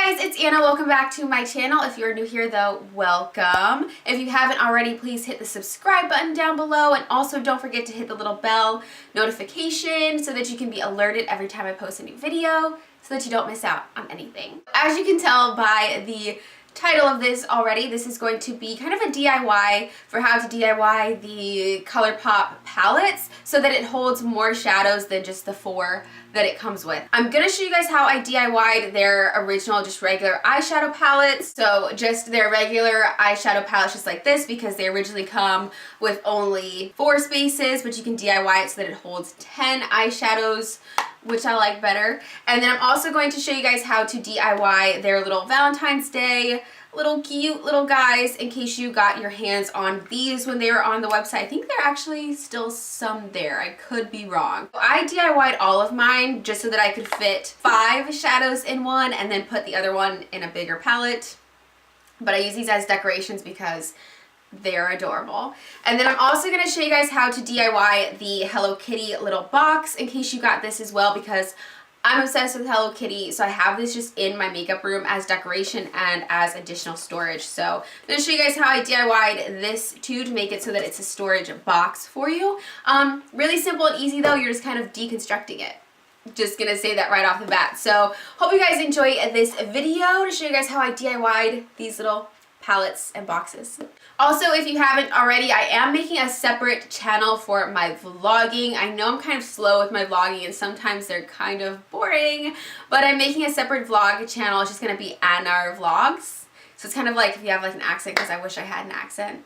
Hey guys, it's Anna. Welcome back to my channel. If you're new here though, welcome. If you haven't already, please hit the subscribe button down below, and also don't forget to hit the little bell notification so that you can be alerted every time I post a new video so that you don't miss out on anything. As you can tell by the title of this already, this is going to be kind of a DIY for how to DIY the Colourpop palettes so that it holds more shadows than just the 4 that it comes with. I'm gonna show you guys how I DIY'd their original just regular eyeshadow palettes. So just their regular eyeshadow palettes just like this, because they originally come with only 4 spaces, but you can DIY it so that it holds 10 eyeshadows, which I like better. And then I'm also going to show you guys how to DIY their little Valentine's Day little cute little guys in case you got your hands on these when they were on the website. I think there are actually still some there. I could be wrong. I DIY'd all of mine just so that I could fit 5 shadows in one and then put the other one in a bigger palette. But I use these as decorations because they're adorable. And then I'm also going to show you guys how to DIY the Hello Kitty little box in case you got this as well, because I'm obsessed with Hello Kitty, so I have this just in my makeup room as decoration and as additional storage. So I'm going to show you guys how I DIY'd this too to make it so that it's a storage box for you. Really simple and easy though, you're just kind of deconstructing it. Just gonna say that right off the bat. So hope you guys enjoy this video to show you guys how I DIY'd these little palettes and boxes. Also, if you haven't already, I am making a separate channel for my vlogging. I know I'm kind of slow with my vlogging and sometimes they're kind of boring, but I'm making a separate vlog channel. It's just going to be AnnarVlogs. So it's kind of like if you have like an accent, because I wish I had an accent.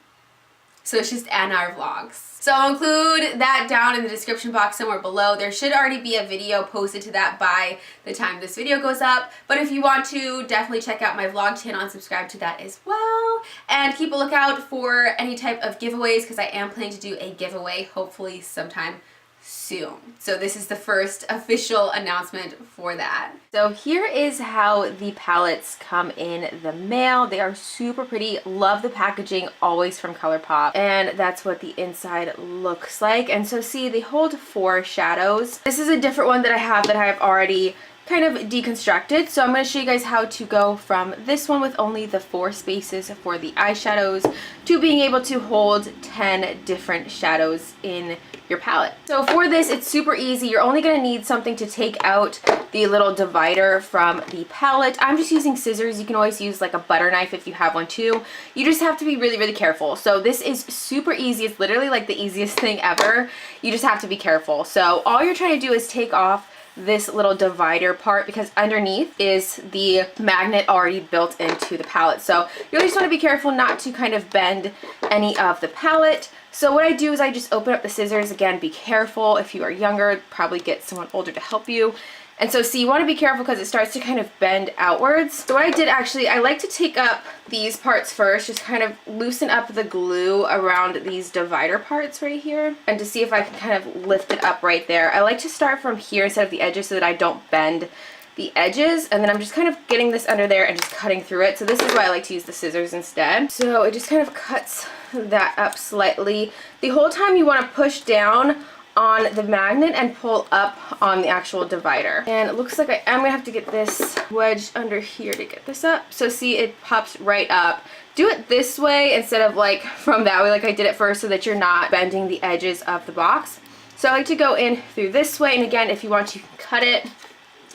So it's just AnnarVlogs. So I'll include that down in the description box somewhere below. There should already be a video posted to that by the time this video goes up. But if you want to, definitely check out my vlog channel and subscribe to that as well. And keep a lookout for any type of giveaways, because I am planning to do a giveaway hopefully sometime soon. So this is the first official announcement for that. So here is how the palettes come in the mail. They are super pretty. Love the packaging, always from Colourpop. And that's what the inside looks like. And so see, they hold 4 shadows. This is a different one that I have already kind of deconstructed. So I'm going to show you guys how to go from this one with only the 4 spaces for the eyeshadows to being able to hold 10 different shadows in your palette. So for this, it's super easy. You're only going to need something to take out the little divider from the palette. I'm just using scissors. You can always use like a butter knife if you have one too. You just have to be really, really careful. So this is super easy. It's literally like the easiest thing ever. You just have to be careful. So all you're trying to do is take off this little divider part, because underneath is the magnet already built into the palette. So you just want to be careful not to kind of bend any of the palette. So what I do is I just open up the scissors. Again, be careful. If you are younger, probably get someone older to help you. And so see, you want to be careful because it starts to kind of bend outwards. So what I did actually, I like to take up these parts first, just kind of loosen up the glue around these divider parts right here, and to see if I can kind of lift it up right there. I like to start from here instead of the edges so that I don't bend the edges, and then I'm just kind of getting this under there and just cutting through it. So this is why I like to use the scissors instead. So it just kind of cuts that up slightly. The whole time you want to push down on the magnet and pull up on the actual divider. And it looks like I am gonna have to get this wedged under here to get this up. So see, it pops right up. Do it this way instead of like from that way like I did it first, so that you're not bending the edges of the box. So I like to go in through this way, and again, if you want, you can cut it.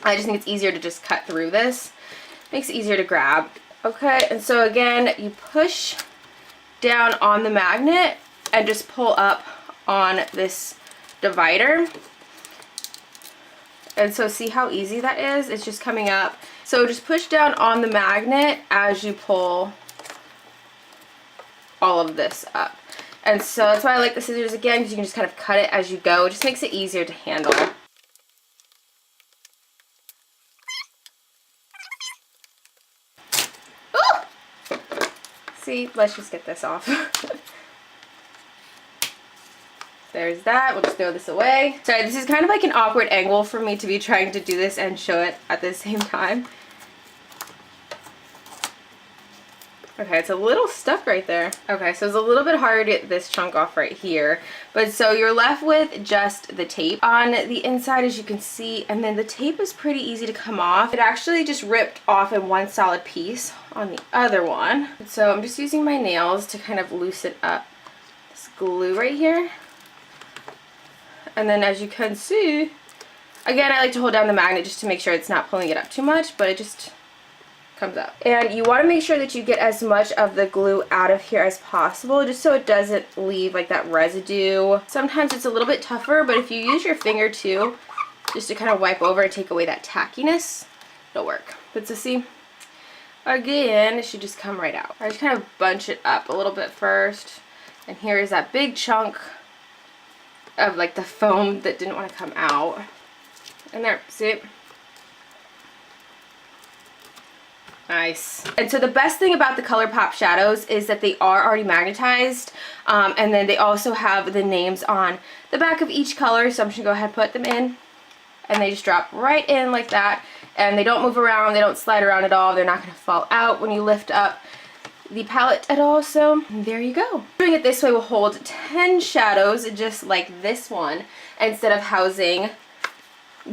I just think it's easier to just cut through this. Makes it easier to grab. Okay, and so again, you push down on the magnet and just pull up on this divider. And so see how easy that is? It's just coming up. So just push down on the magnet as you pull all of this up. And so that's why I like the scissors again, because you can just kind of cut it as you go. It just makes it easier to handle. Ooh! See, let's just get this off. There's that. We'll just throw this away. Sorry, this is kind of like an awkward angle for me to be trying to do this and show it at the same time. Okay, it's a little stuck right there. Okay, so it's a little bit hard to get this chunk off right here. But so you're left with just the tape on the inside, as you can see, and then the tape is pretty easy to come off. It actually just ripped off in one solid piece on the other one. So I'm just using my nails to kind of loosen up this glue right here. And then as you can see, again, I like to hold down the magnet just to make sure it's not pulling it up too much, but it just comes up. And you want to make sure that you get as much of the glue out of here as possible, just so it doesn't leave like that residue. Sometimes it's a little bit tougher, but if you use your finger too, just to kind of wipe over and take away that tackiness, it'll work. But so see, again, it should just come right out. I just kind of bunch it up a little bit first, and here is that big chunk of like the foam that didn't want to come out. And there, see it? Nice. And so the best thing about the Colourpop shadows is that they are already magnetized, and then they also have the names on the back of each color, so I'm just gonna go ahead and put them in, and they just drop right in like that, and they don't move around, they don't slide around at all, they're not gonna fall out when you lift up the palette at all. So there you go. Doing it this way will hold 10 shadows, just like this one, instead of housing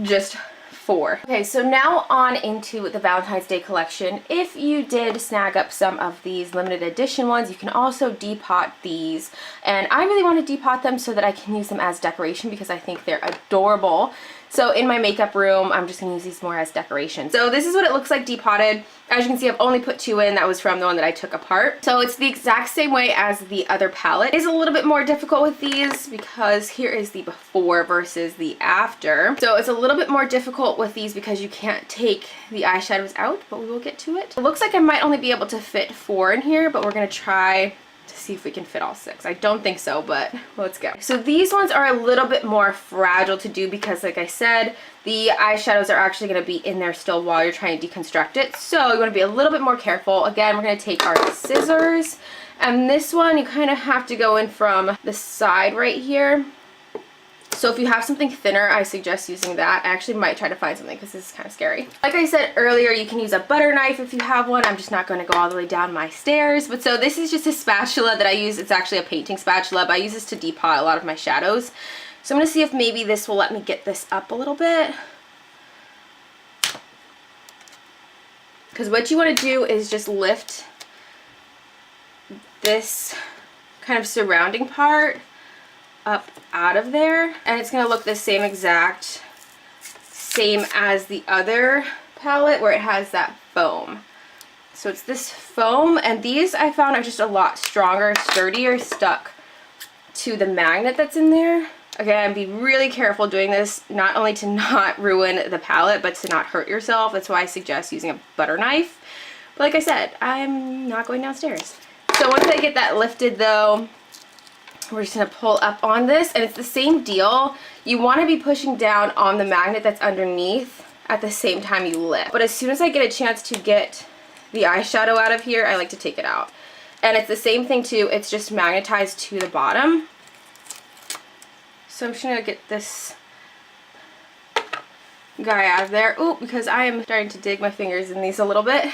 just 4. Okay, so now on into the Valentine's Day collection. If you did snag up some of these limited edition ones, you can also depot these, and I really want to depot them so that I can use them as decoration because I think they're adorable. So in my makeup room, I'm just going to use these more as decoration. So this is what it looks like depotted. As you can see, I've only put 2 in. That was from the one that I took apart. So it's the exact same way as the other palette. It is a little bit more difficult with these because here is the before versus the after. So it's a little bit more difficult with these because you can't take the eyeshadows out, but we will get to it. It looks like I might only be able to fit 4 in here, but we're going to try to see if we can fit all 6. I don't think so, but let's go. So these ones are a little bit more fragile to do because, like I said, the eyeshadows are actually going to be in there still while you're trying to deconstruct it. So you want to be a little bit more careful. Again, we're going to take our scissors, and this one you kind of have to go in from the side right here. So if you have something thinner, I suggest using that. I actually might try to find something because this is kind of scary. Like I said earlier, you can use a butter knife if you have one. I'm just not going to go all the way down my stairs. But so this is just a spatula that I use. It's actually a painting spatula, but I use this to depot a lot of my shadows. So I'm going to see if maybe this will let me get this up a little bit. Because what you want to do is just lift this kind of surrounding part up out of there, and it's going to look the same exact same as the other palette where it has that foam. So it's this foam, and these I found are just a lot stronger, sturdier, stuck to the magnet that's in there. Again, be really careful doing this, not only to not ruin the palette, but to not hurt yourself. That's why I suggest using a butter knife. But like I said, I'm not going downstairs. So once I get that lifted though, we're just going to pull up on this, and it's the same deal. You want to be pushing down on the magnet that's underneath at the same time you lift. But as soon as I get a chance to get the eyeshadow out of here, I like to take it out. And it's the same thing too, it's just magnetized to the bottom. So I'm just going to get this guy out of there. Ooh, because I am starting to dig my fingers in these a little bit.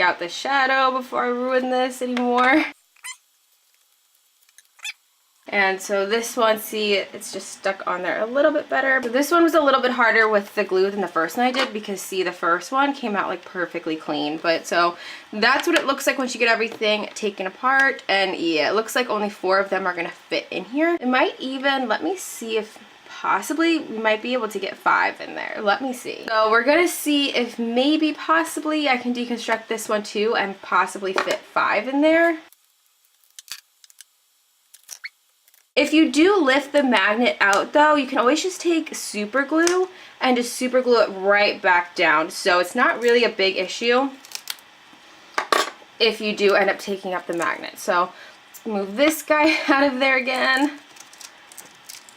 Out the shadow before I ruin this anymore. And so this one, see, it's just stuck on there a little bit better. But this one was a little bit harder with the glue than the first one I did because, see, the first one came out like perfectly clean. But so that's what it looks like once you get everything taken apart. And yeah, it looks like only 4 of them are going to fit in here. It might even, let me see if possibly we might be able to get 5 in there. Let me see. So we're going to see if maybe possibly I can deconstruct this one too and possibly fit 5 in there. If you do lift the magnet out though, you can always just take super glue and just super glue it right back down. So it's not really a big issue if you do end up taking up the magnet. So let's move this guy out of there again.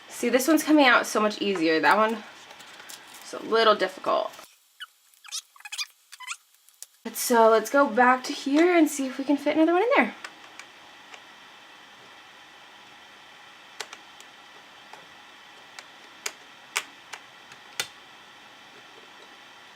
See, this one's coming out so much easier. That one is a little difficult. So let's go back to here and see if we can fit another one in there.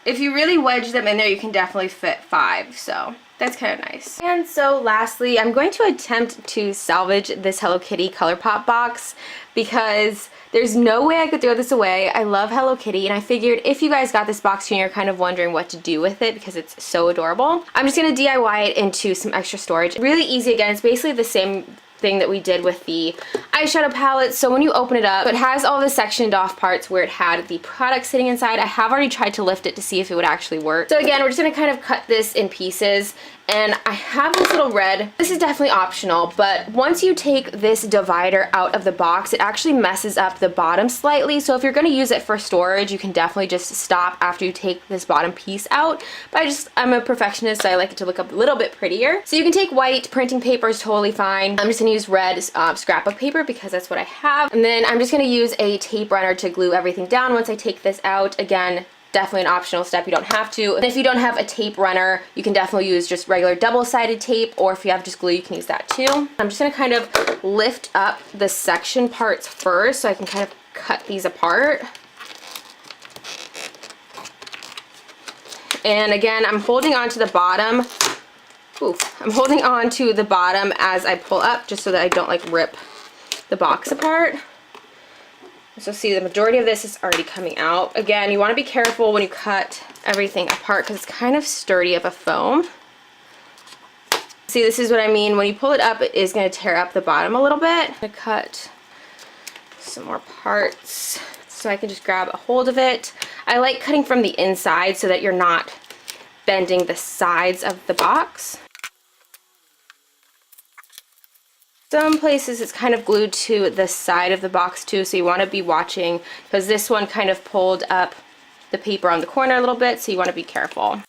if you really wedge them in there, you can definitely fit 5, so that's kind of nice. And so lastly, I'm going to attempt to salvage this Hello Kitty Colourpop box because there's no way I could throw this away. I love Hello Kitty, and I figured if you guys got this box and you're kind of wondering what to do with it because it's so adorable, I'm just going to DIY it into some extra storage. Really easy. Again, it's basically the same thing that we did with the eyeshadow palette. So when you open it up, it has all the sectioned off parts where it had the product sitting inside. I have already tried to lift it to see if it would actually work. So again, we're just gonna kind of cut this in pieces, and I have this little red. This is definitely optional, but once you take this divider out of the box, it actually messes up the bottom slightly. So if you're gonna use it for storage, you can definitely just stop after you take this bottom piece out. But I'm a perfectionist, so I like it to look a little bit prettier. So you can take white printing paper, is totally fine. I'm just gonna use red scrapbook paper because that's what I have. And then I'm just gonna use a tape runner to glue everything down once I take this out. Again, definitely an optional step, you don't have to. And if you don't have a tape runner, you can definitely use just regular double-sided tape, or if you have just glue, you can use that too. I'm just gonna kind of lift up the section parts first so I can kind of cut these apart. And again, I'm holding on to the bottom. I'm holding on to the bottom as I pull up just so that I don't like rip the box apart. So see, the majority of this is already coming out. Again, you want to be careful when you cut everything apart because it's kind of sturdy of a foam. See, this is what I mean. When you pull it up, it is going to tear up the bottom a little bit. I'm going to cut some more parts so I can just grab a hold of it. I like cutting from the inside so that you're not bending the sides of the box. Some places it's kind of glued to the side of the box too, so you want to be watching because this one kind of pulled up the paper on the corner a little bit, so you want to be careful.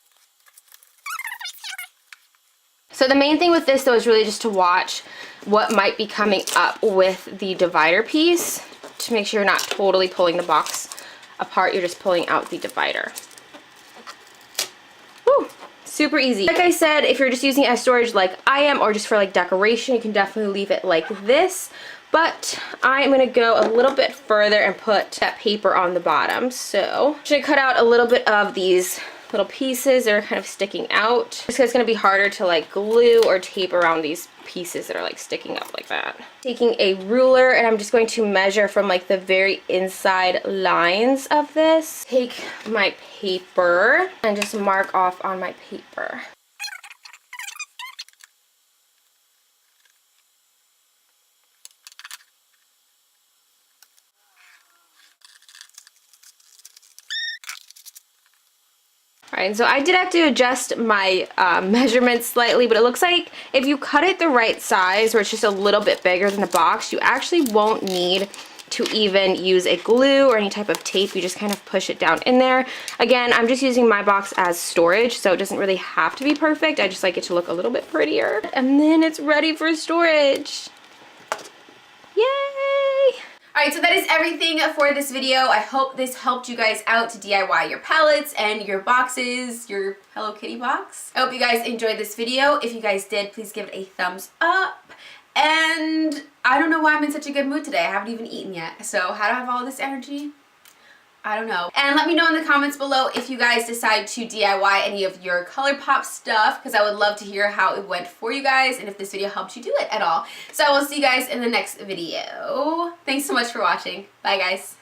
So the main thing with this though is really just to watch what might be coming up with the divider piece to make sure you're not totally pulling the box apart, you're just pulling out the divider. Woo! Super easy. Like I said, if you're just using it as storage like I am, or just for like decoration, you can definitely leave it like this. But I'm gonna go a little bit further and put that paper on the bottom. So I'm gonna cut out a little bit of these little pieces that are kind of sticking out. Just because it's gonna be harder to like glue or tape around these pieces that are like sticking up like that. Taking a ruler, and I'm just going to measure from like the very inside lines of this. Take my paper and just mark off on my paper. Alright, and so I did have to adjust my measurements slightly, but it looks like if you cut it the right size, where it's just a little bit bigger than the box, you actually won't need to even use a glue or any type of tape. You just kind of push it down in there. Again, I'm just using my box as storage, so it doesn't really have to be perfect. I just like it to look a little bit prettier. And then it's ready for storage. Yay! Alright, so that is everything for this video. I hope this helped you guys out to DIY your palettes and your boxes, your Hello Kitty box. I hope you guys enjoyed this video. If you guys did, please give it a thumbs up. And I don't know why I'm in such a good mood today. I haven't even eaten yet. So how do I have all this energy? I don't know. And let me know in the comments below if you guys decide to DIY any of your Colourpop stuff, because I would love to hear how it went for you guys and if this video helped you do it at all. So I will see you guys in the next video. Thanks so much for watching. Bye guys.